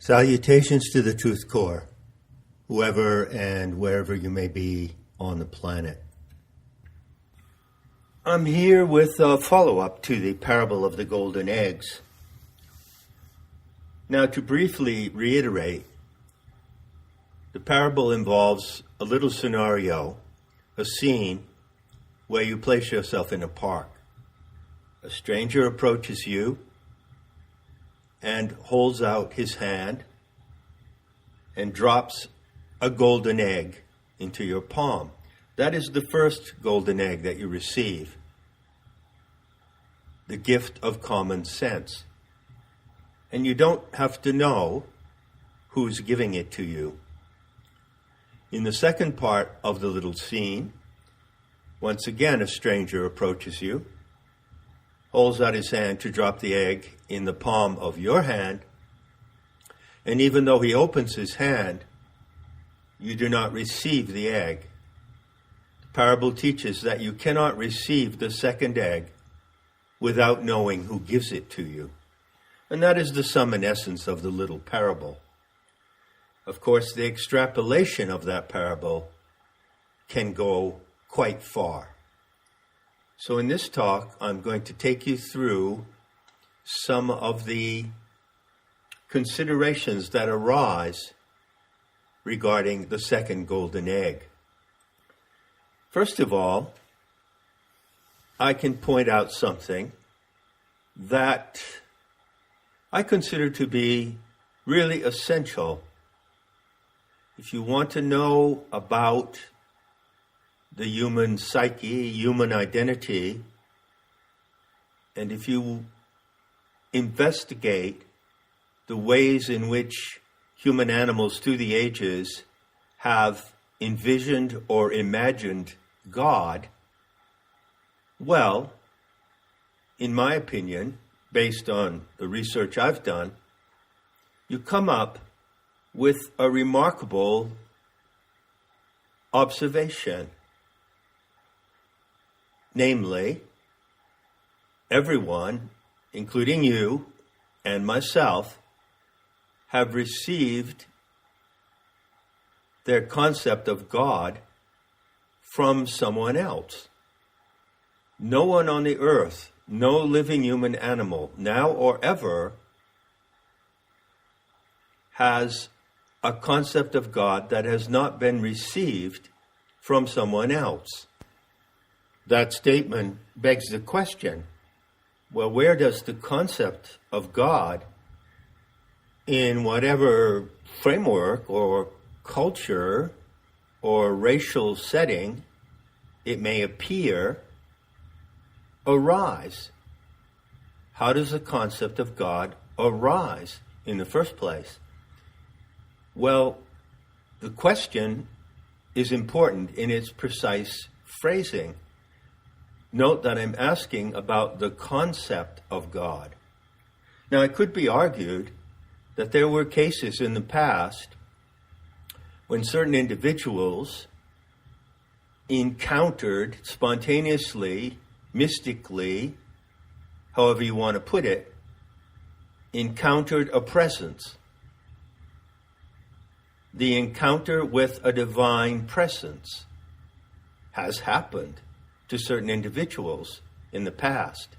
Salutations to the Truth Core, whoever and wherever you may be on the planet. I'm here with a follow-up to the parable of the golden eggs. Now, to briefly reiterate, the parable involves a little scenario, a scene where you place yourself in a park. A stranger approaches you and holds out his hand and drops a golden egg into your palm. That is the first golden egg that you receive, the gift of common sense. And you don't have to know who's giving it to you. In the second part of the little scene, once again a stranger approaches you, holds out his hand to drop the egg in the palm of your hand, and even though he opens his hand, you do not receive the egg. The parable teaches that you cannot receive the second egg without knowing who gives it to you. And that is the sum and essence of the little parable. Of course, the extrapolation of that parable can go quite far. So in this talk, I'm going to take you through some of the considerations that arise regarding the second golden egg. First of all, I can point out something that I consider to be really essential. If you want to know about the human psyche, human identity, and if you investigate the ways in which human animals through the ages have envisioned or imagined God, well, in my opinion, based on the research I've done, you come up with a remarkable observation. Namely, everyone, including you and myself, have received their concept of God from someone else. No one on the earth, no living human animal, now or ever, has a concept of God that has not been received from someone else. That statement begs the question, well, where does the concept of God, in whatever framework or culture or racial setting it may appear, arise? How does the concept of God arise in the first place? Well, the question is important in its precise phrasing. Note that I'm asking about the concept of God. Now, it could be argued that there were cases in the past when certain individuals encountered spontaneously, mystically, however you want to put it, encountered a presence. The encounter with a divine presence has happened to certain individuals in the past.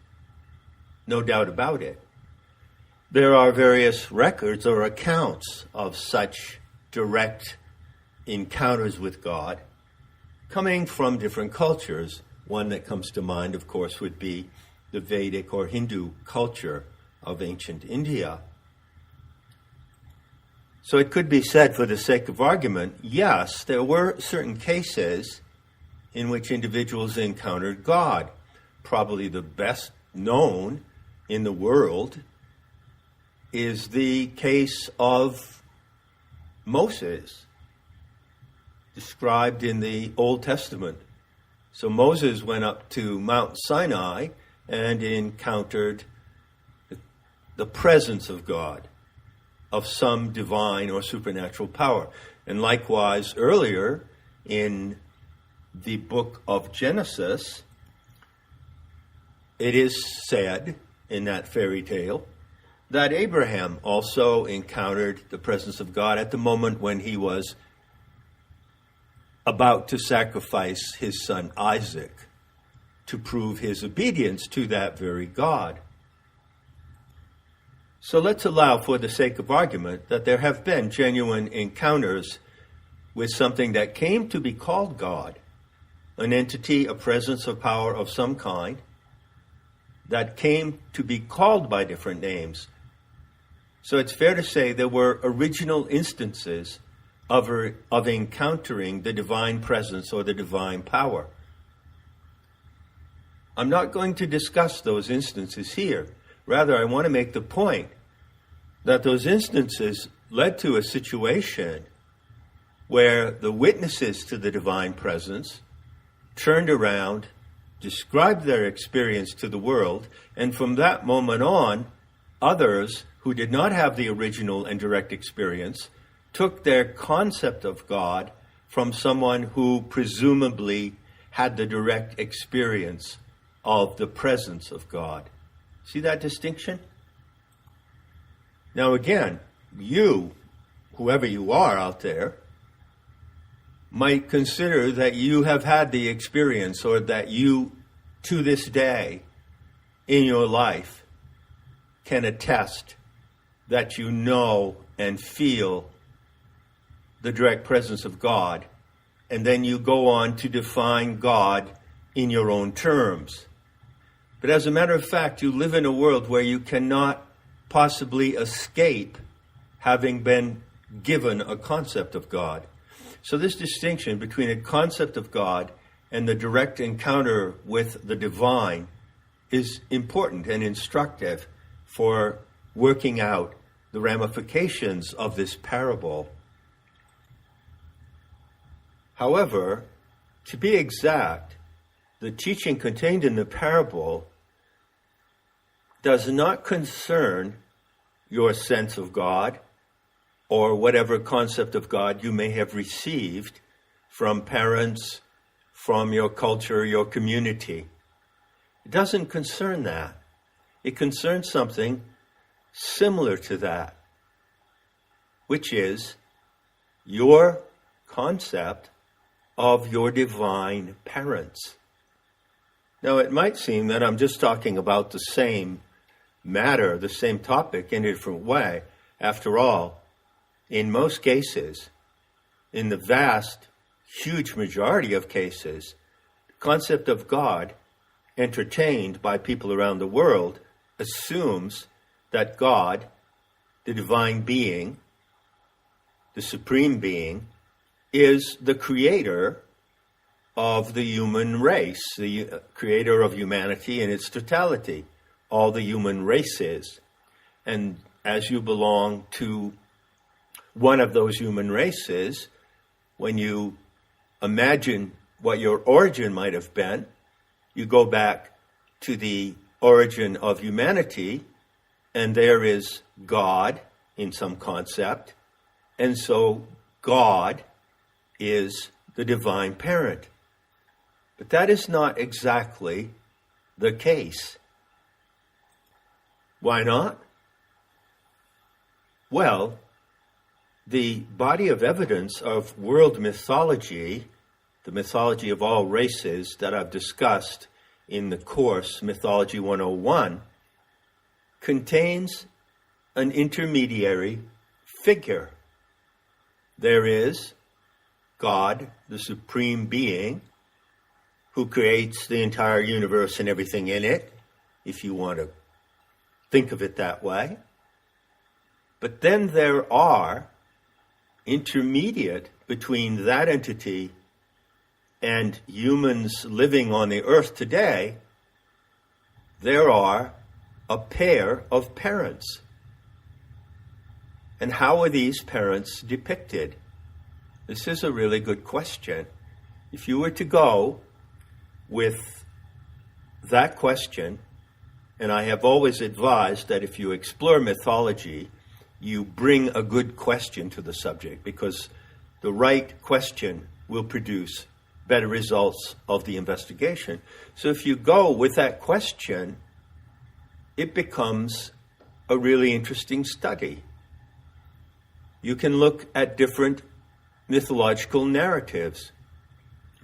No doubt about it. There are various records or accounts of such direct encounters with God coming from different cultures. One that comes to mind, of course, would be the Vedic or Hindu culture of ancient India. So it could be said, for the sake of argument, yes, there were certain cases in which individuals encountered God. Probably the best known in the world is the case of Moses, described in the Old Testament. So Moses went up to Mount Sinai and encountered the presence of God, of some divine or supernatural power. And likewise, earlier in the book of Genesis, it is said in that fairy tale that Abraham also encountered the presence of God at the moment when he was about to sacrifice his son Isaac to prove his obedience to that very God. So let's allow, for the sake of argument, that there have been genuine encounters with something that came to be called God, an entity, a presence of power of some kind, that came to be called by different names. So it's fair to say there were original instances of encountering the divine presence or the divine power. I'm not going to discuss those instances here. Rather, I want to make the point that those instances led to a situation where the witnesses to the divine presence turned around, described their experience to the world, and from that moment on, others who did not have the original and direct experience took their concept of God from someone who presumably had the direct experience of the presence of God. See that distinction? Now again, you, whoever you are out there, might consider that you have had the experience, or that you, to this day, in your life, can attest that you know and feel the direct presence of God, and then you go on to define God in your own terms. But as a matter of fact, you live in a world where you cannot possibly escape having been given a concept of God. So this distinction between a concept of God and the direct encounter with the divine is important and instructive for working out the ramifications of this parable. However, to be exact, the teaching contained in the parable does not concern your sense of God or whatever concept of God you may have received from parents, from your culture, your community. It doesn't concern that. It concerns something similar to that, which is your concept of your divine parents. Now, it might seem that I'm just talking about the same matter, the same topic in a different way. After all, in most cases, in the vast, huge majority of cases, the concept of God entertained by people around the world assumes that God, the divine being, the supreme being, is the creator of the human race, the creator of humanity in its totality, all the human races. And as you belong to one of those human races, when you imagine what your origin might have been, you go back to the origin of humanity, and there is God in some concept, and so God is the divine parent. But that is not exactly the case. Why not? Well, the body of evidence of world mythology, the mythology of all races that I've discussed in the course Mythology 101, contains an intermediary figure. There is God, the supreme being, who creates the entire universe and everything in it, if you want to think of it that way. But then there are intermediate between that entity and humans living on the earth today. There are a pair of parents. And how are these parents depicted? This is a really good question. If you were to go with that question, and I have always advised that if you explore mythology, you bring a good question to the subject, because the right question will produce better results of the investigation. So if you go with that question, it becomes a really interesting study. You can look at different mythological narratives,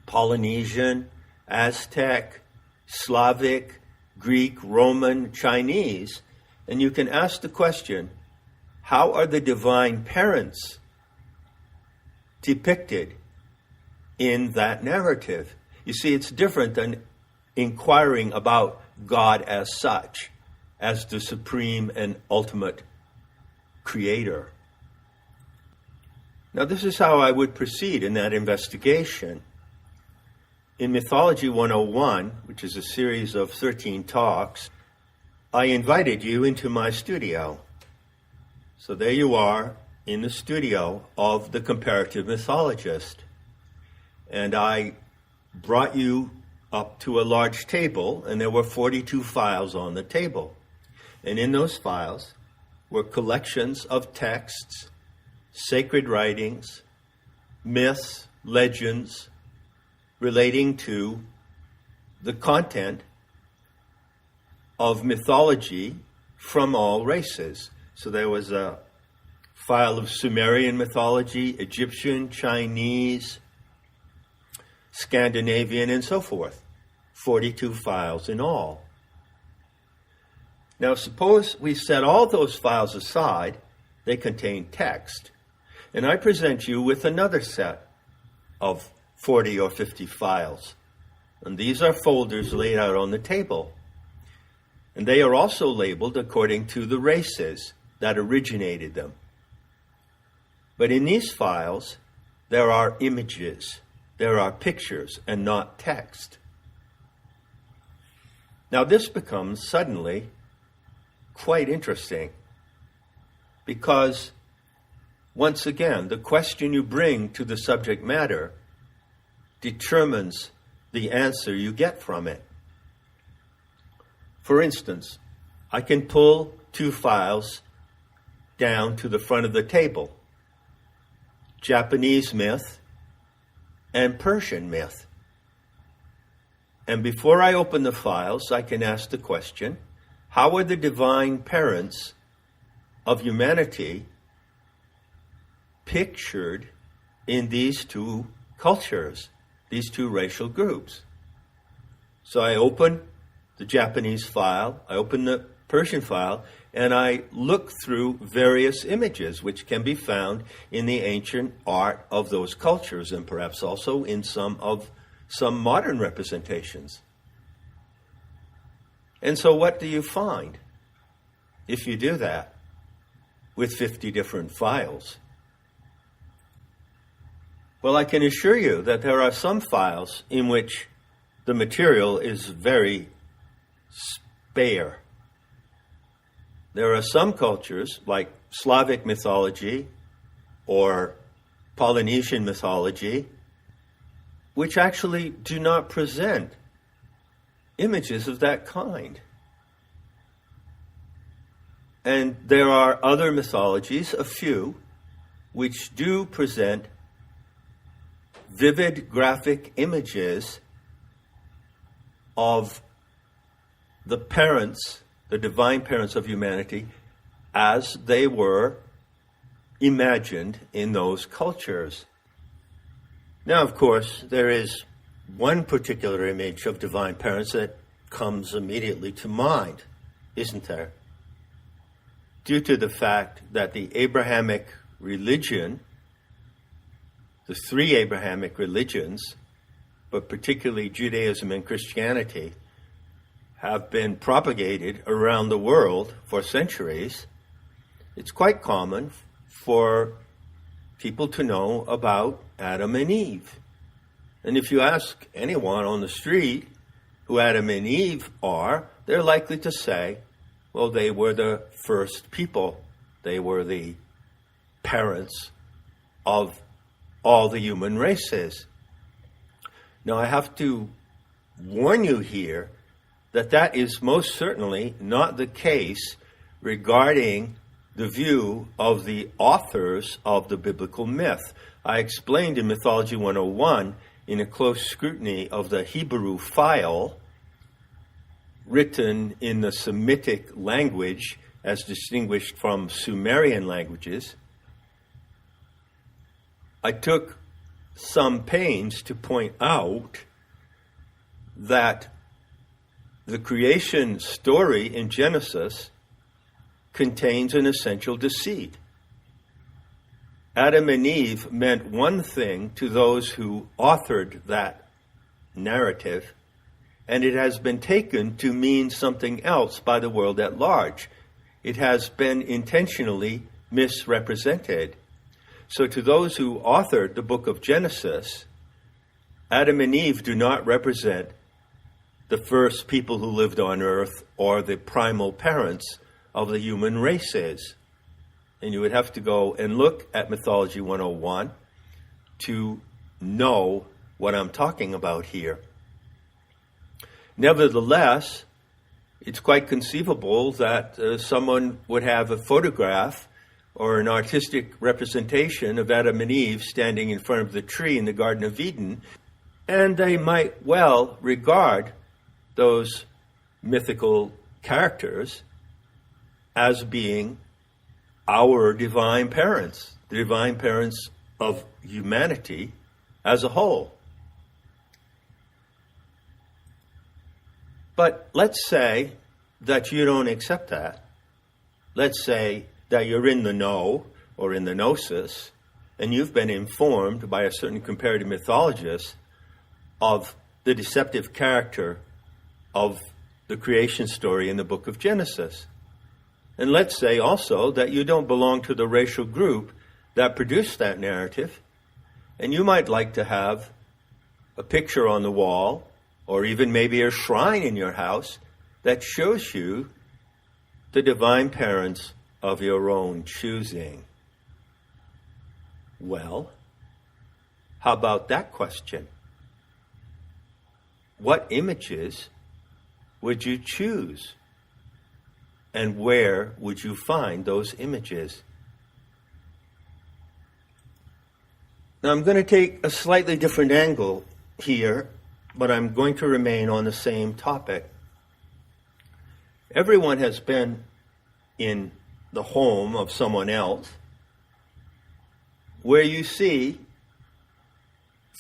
Polynesian, Aztec, Slavic, Greek, Roman, Chinese, and you can ask the question, how are the divine parents depicted in that narrative? You see, it's different than inquiring about God as such, as the supreme and ultimate creator. Now, this is how I would proceed in that investigation. In Mythology 101, which is a series of 13 talks, I invited you into my studio. So there you are in the studio of the comparative mythologist. And I brought you up to a large table, and there were 42 files on the table. And in those files were collections of texts, sacred writings, myths, legends, relating to the content of mythology from all races. So there was a file of Sumerian mythology, Egyptian, Chinese, Scandinavian, and so forth. 42 files in all. Now suppose we set all those files aside. They contain text. And I present you with another set of 40 or 50 files. And these are folders laid out on the table. And they are also labeled according to the races that originated them. But in these files, there are images, there are pictures, and not text. Now this becomes suddenly quite interesting, because once again, the question you bring to the subject matter determines the answer you get from it. For instance, I can pull two files down to the front of the table: Japanese myth and Persian myth. And before I open the files, I can ask the question, how are the divine parents of humanity pictured in these two cultures, these two racial groups? So I open the Japanese file, I open the Persian file, and I look through various images which can be found in the ancient art of those cultures, and perhaps also in some modern representations. And so what do you find if you do that with 50 different files? Well, I can assure you that there are some files in which the material is very spare. There are some cultures, like Slavic mythology or Polynesian mythology, which actually do not present images of that kind. And there are other mythologies, a few, which do present vivid graphic images of the parents, the divine parents of humanity, as they were imagined in those cultures. Now, of course, there is one particular image of divine parents that comes immediately to mind, isn't there? Due to the fact that the Abrahamic religion, the three Abrahamic religions, but particularly Judaism and Christianity, have been propagated around the world for centuries, it's quite common for people to know about Adam and Eve. And if you ask anyone on the street who Adam and Eve are, they're likely to say, well, they were the first people. They were the parents of all the human races. Now, I have to warn you here that that is most certainly not the case regarding the view of the authors of the biblical myth. I explained in Mythology 101, in a close scrutiny of the Hebrew file, written in the Semitic language as distinguished from Sumerian languages, I took some pains to point out that the creation story in Genesis contains an essential deceit. Adam and Eve meant one thing to those who authored that narrative, and it has been taken to mean something else by the world at large. It has been intentionally misrepresented. So to those who authored the book of Genesis, Adam and Eve do not represent the first people who lived on earth or the primal parents of the human races. And you would have to go and look at Mythology 101 to know what I'm talking about here. Nevertheless, it's quite conceivable that someone would have a photograph or an artistic representation of Adam and Eve standing in front of the tree in the Garden of Eden, and they might well regard those mythical characters as being our divine parents, the divine parents of humanity as a whole. But let's say that you don't accept that. Let's say that you're in the know or in the gnosis, and you've been informed by a certain comparative mythologist of the deceptive character of the creation story in the book of Genesis. And let's say also that you don't belong to the racial group that produced that narrative, and you might like to have a picture on the wall or even maybe a shrine in your house that shows you the divine parents of your own choosing. Well, how about that question? What images would you choose? And where would you find those images? Now, I'm going to take a slightly different angle here, but I'm going to remain on the same topic. Everyone has been in the home of someone else where you see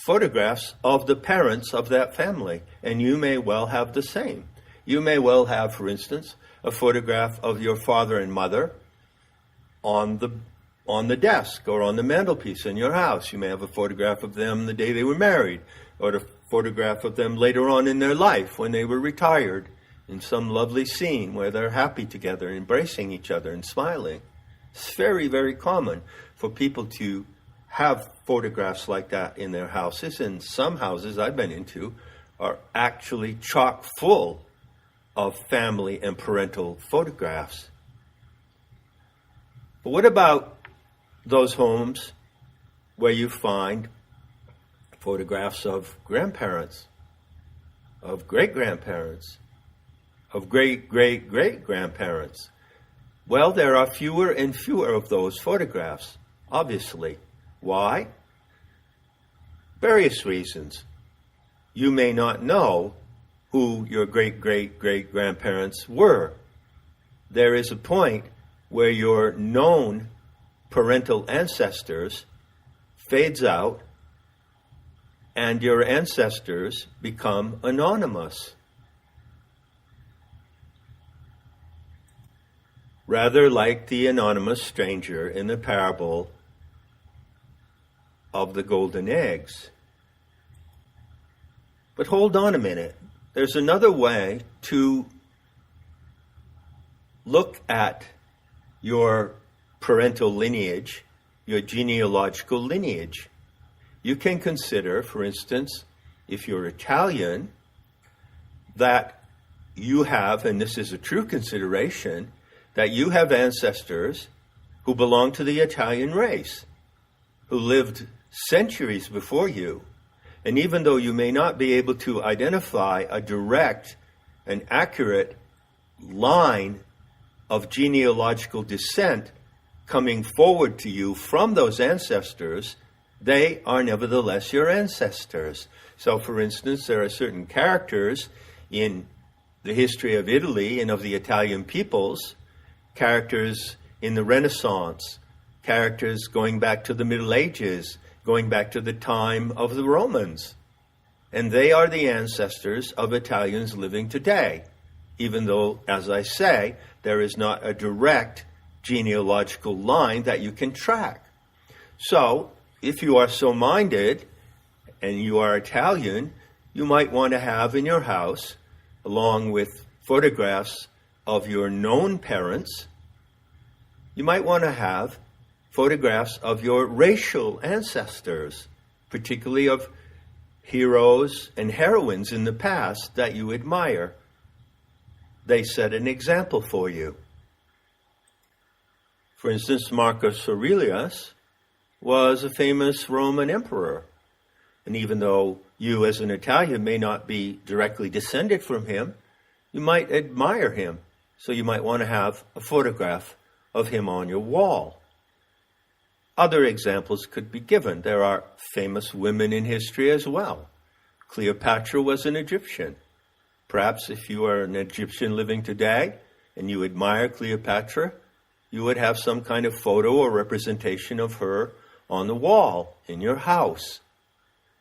photographs of the parents of that family, and you may well have the same. You may well have, for instance, a photograph of your father and mother on the desk or on the mantelpiece in your house. You may have a photograph of them the day they were married, or a photograph of them later on in their life when they were retired in some lovely scene where they're happy together, embracing each other and smiling. It's very, very common for people to have photographs like that in their houses, and some houses I've been into are actually chock full of family and parental photographs. But what about those homes where you find photographs of grandparents, of great-grandparents, of great-great-great-grandparents? Well, there are fewer and fewer of those photographs, obviously. Why? Various reasons. You may not know who your great-great-great-grandparents were. There is a point where your known parental ancestors fades out and your ancestors become anonymous. Rather like the anonymous stranger in the parable of the golden eggs. But hold on a minute. There's another way to look at your parental lineage, your genealogical lineage. You can consider, for instance, if you're Italian, that you have, and this is a true consideration, that you have ancestors who belong to the Italian race, who lived centuries before you. And even though you may not be able to identify a direct and accurate line of genealogical descent coming forward to you from those ancestors, they are nevertheless your ancestors. So, for instance, there are certain characters in the history of Italy and of the Italian peoples characters in the Renaissance, characters going back to the Middle Ages, going back to the time of the Romans. And they are the ancestors of Italians living today, even though, as I say, there is not a direct genealogical line that you can track. So, if you are so minded and you are Italian, you might want to have in your house, along with photographs of your known parents, you might want to have photographs of your racial ancestors, particularly of heroes and heroines in the past that you admire. They set an example for you. For instance, Marcus Aurelius was a famous Roman emperor. And even though you as an Italian may not be directly descended from him, you might admire him. So you might want to have a photograph of him on your wall. Other examples could be given. There are famous women in history as well. Cleopatra was an Egyptian. Perhaps if you are an Egyptian living today and you admire Cleopatra, you would have some kind of photo or representation of her on the wall in your house.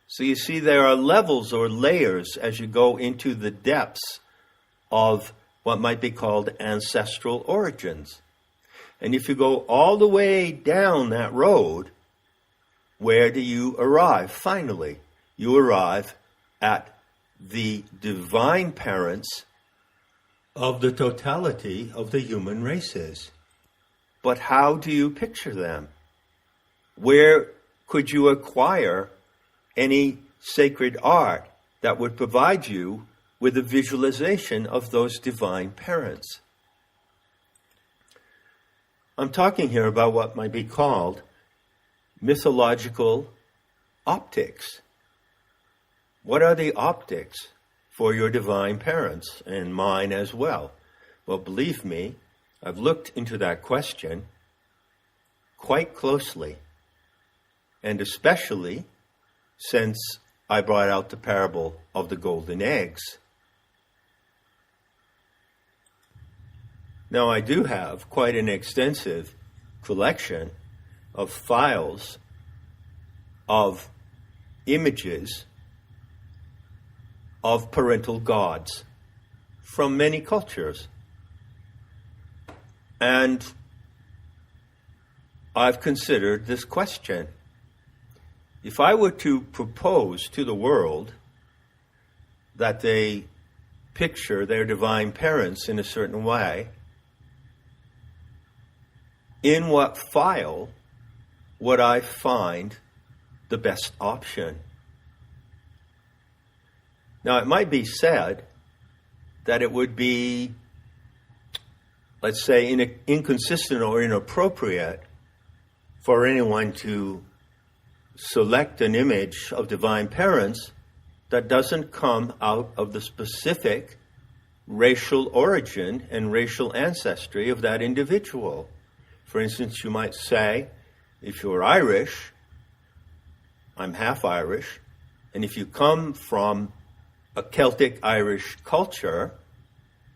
So you see, there are levels or layers as you go into the depths of what might be called ancestral origins. And if you go all the way down that road, where do you arrive? Finally, you arrive at the divine parents of the totality of the human races. But how do you picture them? Where could you acquire any sacred art that would provide you with a visualization of those divine parents? I'm talking here about what might be called mythological optics. What are the optics for your divine parents, and mine as well? Well, believe me, I've looked into that question quite closely, and especially since I brought out the parable of the golden eggs. Now, I do have quite an extensive collection of files of images of parental gods from many cultures. And I've considered this question. If I were to propose to the world that they picture their divine parents in a certain way, in what file would I find the best option? Now, it might be said that it would be, let's say, inconsistent or inappropriate for anyone to select an image of divine parents that doesn't come out of the specific racial origin and racial ancestry of that individual. For instance, you might say, if you're Irish, I'm half Irish, and if you come from a Celtic Irish culture,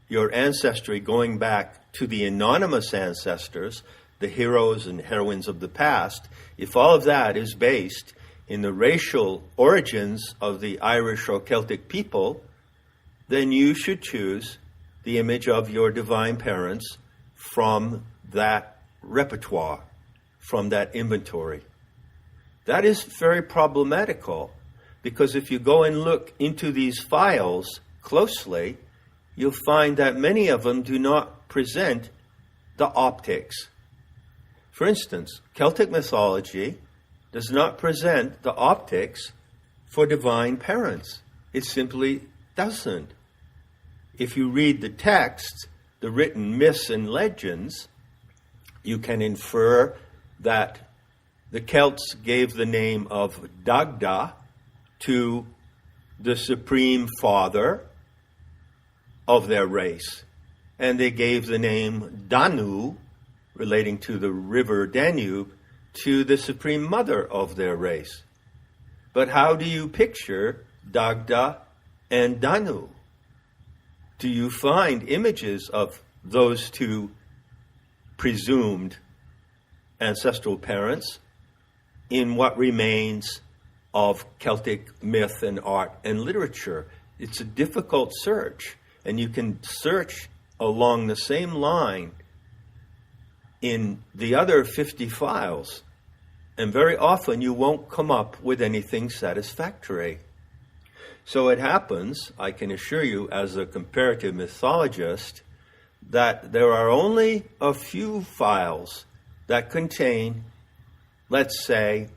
your ancestry going back to the anonymous ancestors, the heroes and heroines of the past, if all of that is based in the racial origins of the Irish or Celtic people, then you should choose the image of your divine parents from that repertoire, from that inventory. That is very problematical, because if you go and look into these files closely, you'll find that many of them do not present the optics. For instance, Celtic mythology does not present the optics for divine parents. It simply doesn't. If you read the texts, the written myths and legends, you can infer that the Celts gave the name of Dagda to the supreme father of their race. And they gave the name Danu, relating to the river Danube, to the supreme mother of their race. But how do you picture Dagda and Danu? Do you find images of those two presumed ancestral parents in what remains of Celtic myth and art and literature. It's a difficult search, and you can search along the same line in the other 50 files, and very often you won't come up with anything satisfactory. So it happens, I can assure you as a comparative mythologist, that there are only a few files that contain, let's say,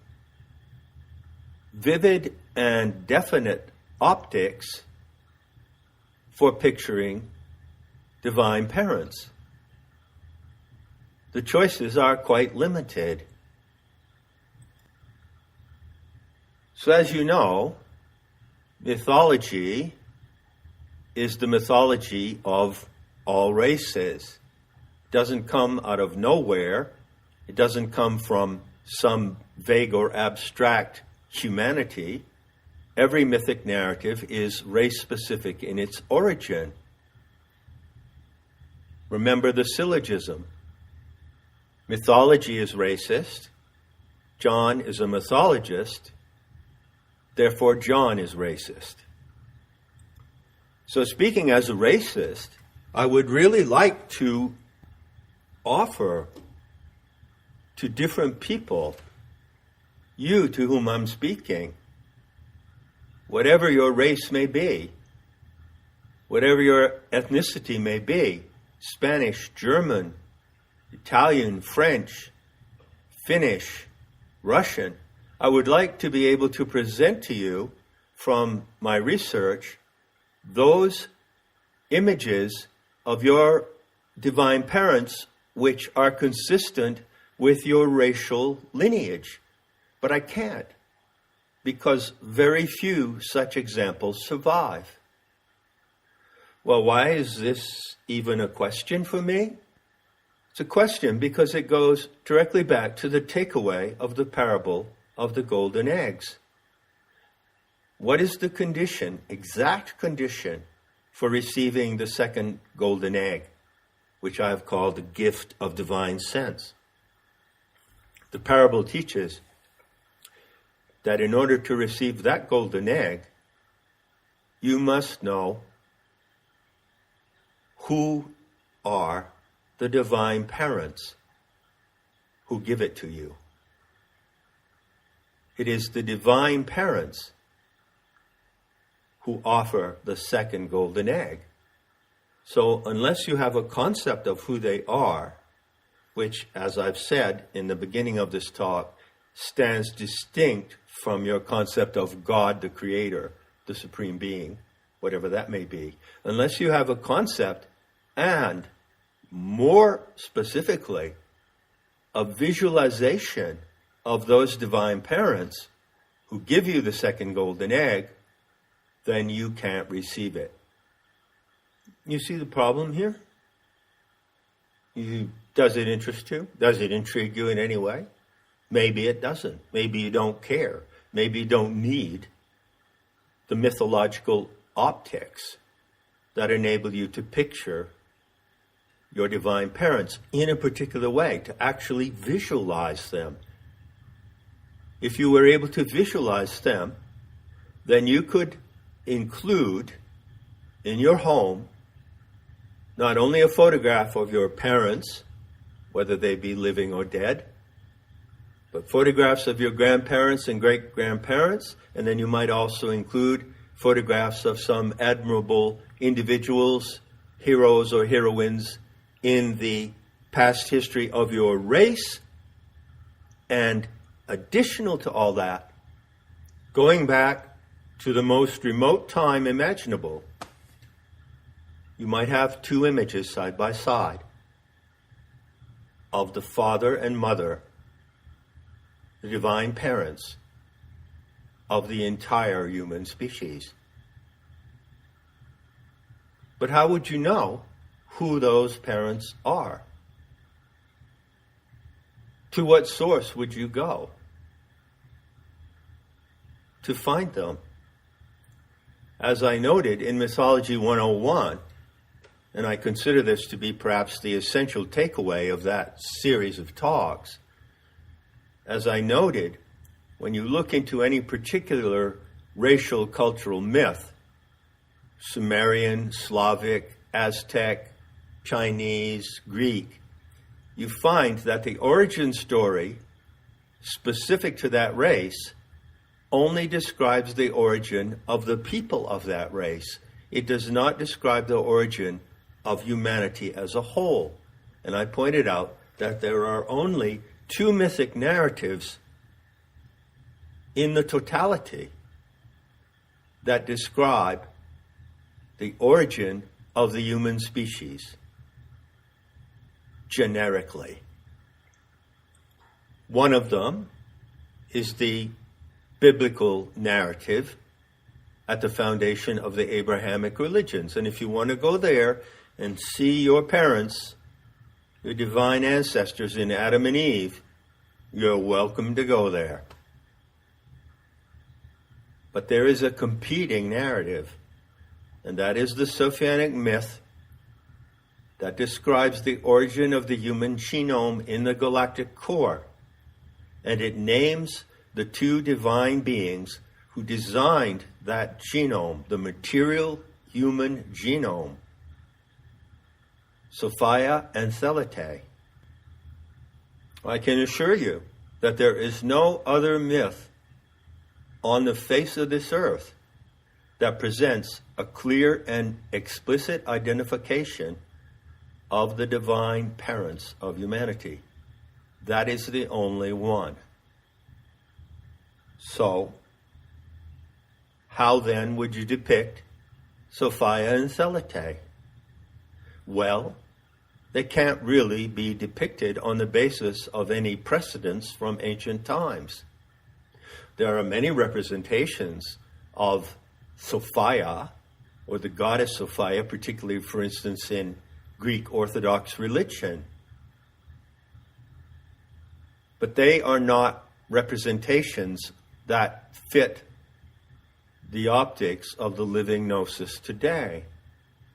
vivid and definite optics for picturing divine parents. The choices are quite limited. So as you know, mythology is the mythology of all races. It doesn't come out of nowhere. It doesn't come from some vague or abstract humanity. Every mythic narrative is race-specific in its origin. Remember the syllogism. Mythology is racist. John is a mythologist. Therefore, John is racist. So speaking as a racist, I would really like to offer to different people, you to whom I'm speaking, whatever your race may be, whatever your ethnicity may be, Spanish, German, Italian, French, Finnish, Russian, I would like to be able to present to you from my research those images of your divine parents which are consistent with your racial lineage. But I can't, because very few such examples survive. Well, why is this even a question for me? It's a question because it goes directly back to the takeaway of the parable of the golden eggs. What is the condition, exact condition, for receiving the second golden egg, which I have called the gift of divine sense? The parable teaches that in order to receive that golden egg, you must know who are the divine parents who give it to you. It is the divine parents who offer the second golden egg. So unless you have a concept of who they are, which, as I've said in the beginning of this talk, stands distinct from your concept of God, the Creator, the Supreme Being, whatever that may be, unless you have a concept and, more specifically, a visualization of those divine parents who give you the second golden egg, then you can't receive it. You see the problem here? Does it interest you? Does it intrigue you in any way? Maybe it doesn't. Maybe you don't care. Maybe you don't need the mythological optics that enable you to picture your divine parents in a particular way, to actually visualize them. If you were able to visualize them, then you could include in your home not only a photograph of your parents, whether they be living or dead, but photographs of your grandparents and great-grandparents, and then you might also include photographs of some admirable individuals, heroes or heroines in the past history of your race. And additional to all that, going back to the most remote time imaginable, you might have two images side by side of the father and mother, the divine parents of the entire human species. But how would you know who those parents are? To what source would you go to find them? As I noted in Mythology 101, and I consider this to be perhaps the essential takeaway of that series of talks. As I noted, when you look into any particular racial cultural myth, Sumerian, Slavic, Aztec, Chinese, Greek, you find that the origin story specific to that race only describes the origin of the people of that race. It does not describe the origin of humanity as a whole. And I pointed out that there are only two mythic narratives in the totality that describe the origin of the human species generically. One of them is the biblical narrative at the foundation of the Abrahamic religions. And if you want to go there and see your parents, your divine ancestors in Adam and Eve, you're welcome to go there. But there is a competing narrative, and that is the Sophonic myth that describes the origin of the human genome in the galactic core. And it names the two divine beings who designed that genome, the material human genome, Sophia and Thelete. I can assure you that there is no other myth on the face of this earth that presents a clear and explicit identification of the divine parents of humanity. That is the only one. So, how then would you depict Sophia and Thelete? Well, they can't really be depicted on the basis of any precedents from ancient times. There are many representations of Sophia, or the goddess Sophia, particularly, for instance, in Greek Orthodox religion. But they are not representations that fit the optics of the living gnosis today.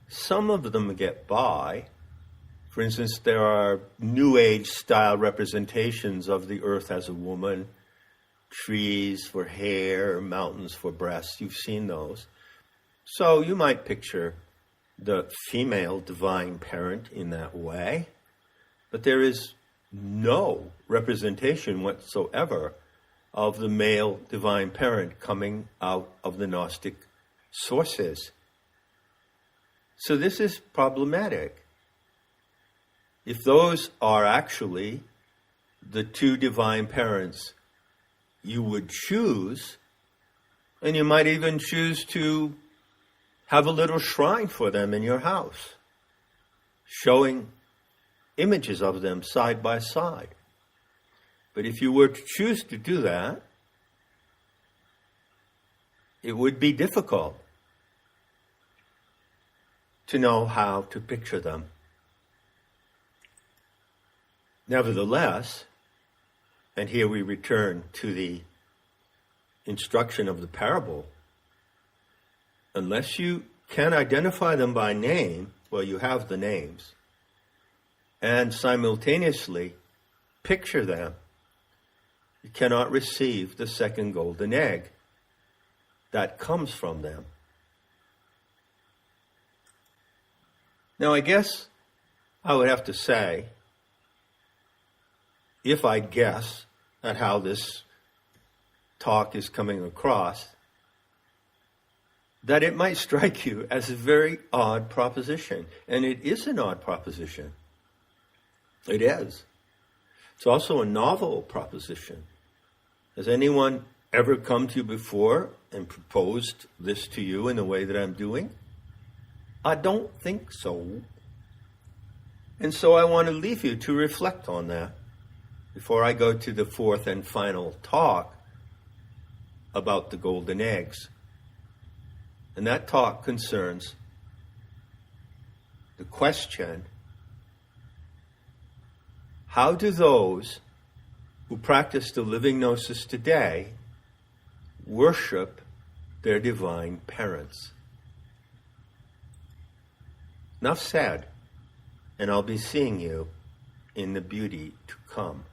Some of them get by. For instance, there are New Age style representations of the earth as a woman, trees for hair, mountains for breasts. You've seen those. So you might picture the female divine parent in that way, but there is no representation whatsoever of the male divine parent coming out of the Gnostic sources. So this is problematic. If those are actually the two divine parents you would choose, and you might even choose to have a little shrine for them in your house, showing images of them side by side. But if you were to choose to do that, it would be difficult to know how to picture them. Nevertheless, and here we return to the instruction of the parable, unless you can identify them by name, well, you have the names, and simultaneously picture them, you cannot receive the second golden egg that comes from them. Now, I guess I would have to say, if I guess at how this talk is coming across, that it might strike you as a very odd proposition. And it is an odd proposition. It is. It's also a novel proposition. Has anyone ever come to you before and proposed this to you in the way that I'm doing? I don't think so. And so I want to leave you to reflect on that before I go to the fourth and final talk about the golden eggs. And that talk concerns the question, how do those who practice the living gnosis today worship their divine parents? Enough said, and I'll be seeing you in the beauty to come.